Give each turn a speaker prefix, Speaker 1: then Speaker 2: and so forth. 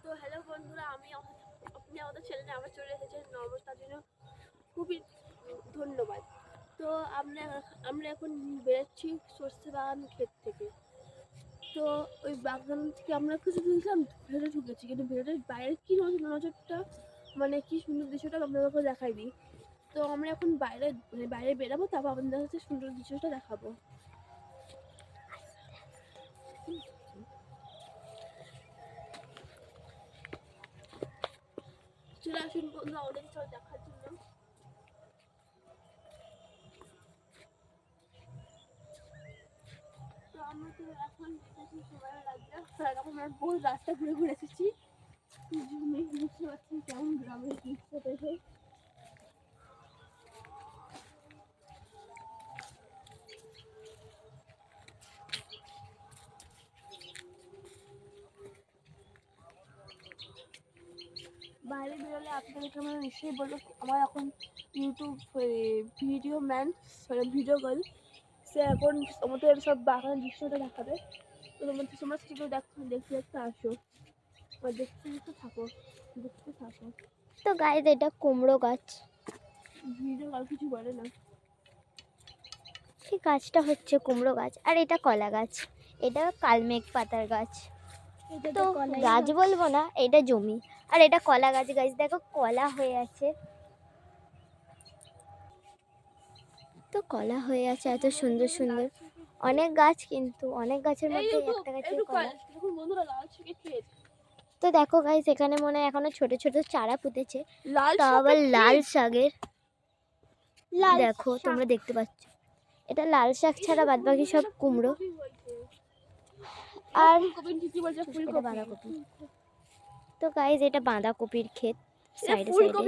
Speaker 1: তো হ্যালো বন্ধুরা, আপনি আমাদের চ্যানেলে আবার চলে এসেছেন। নমস্কার, জন্য খুবই ধন্যবাদ। তো আমরা এখন বেরোচ্ছি সর্ষে বাগান ক্ষেত থেকে। তো ওই বাগান থেকে আমরা কিছু বুঝলাম, ভেতরে ঢুকেছি, কিন্তু ভেতরের বাইরের কি নজরটা, মানে কি সুন্দর দৃশ্যটা আপনাদেরকে দেখাই দিই। তো আমরা এখন বাইরে বেরাবো, তারপর আপনাদের কাছে সুন্দর দৃশ্যটা দেখাবো। চলে আসুন বন্ধুরা আমাদের সব দেখার জন্য। তো আমরা তো এখন এসেছি সবাই রাজ্যে, এখন আমরা বহু রাস্তা ঘুরে ঘুরে এসেছি। বুঝতে পারছি কেমন গ্রামের দৃশ্য দেখে। বাইরে বেরোলে আপনাদেরকে আমরা নিশ্চয়ই বলবো, আমার এখন YouTube video man, video girl, সে এখন আমাদের সব বাগানের দৃশ্যটা দেখাবে। তো তোমরা সেগুলো দেখতে দেখতে আসো বা দেখতে থাকো।
Speaker 2: তো গাইস, এটা কুমড়ো গাছ।
Speaker 1: ভিডিও গার্ল কিছু বলে না।
Speaker 2: এই গাছটা হচ্ছে কুমড়ো গাছ, আর এটা কলা গাছ। এটা কালমেঘ পাতার গাছ। তো গাছ বলবো না, এটা জমি। আর এটা কলা গাছ। গাছ দেখো, কলা হয়ে আছে। তো কলা হয়ে আছে এত সুন্দর সুন্দর অনেক গাছ, কিন্তু অনেক গাছের মধ্যে একটা গাছে কলা। তো দেখো গাইস, এখানে মনে হয় এখনো ছোট ছোট চারা পুঁতেছে, তাও আবার লাল শাকের। দেখো, তোমরা দেখতে পাচ্ছ, এটা লাল শাক ছাড়া বাদ বাকি সব কুমড়ো আর বাঁধাকপি। তো গাইস, এটা বাঁধাকপির ক্ষেত সাইডে সাইডে।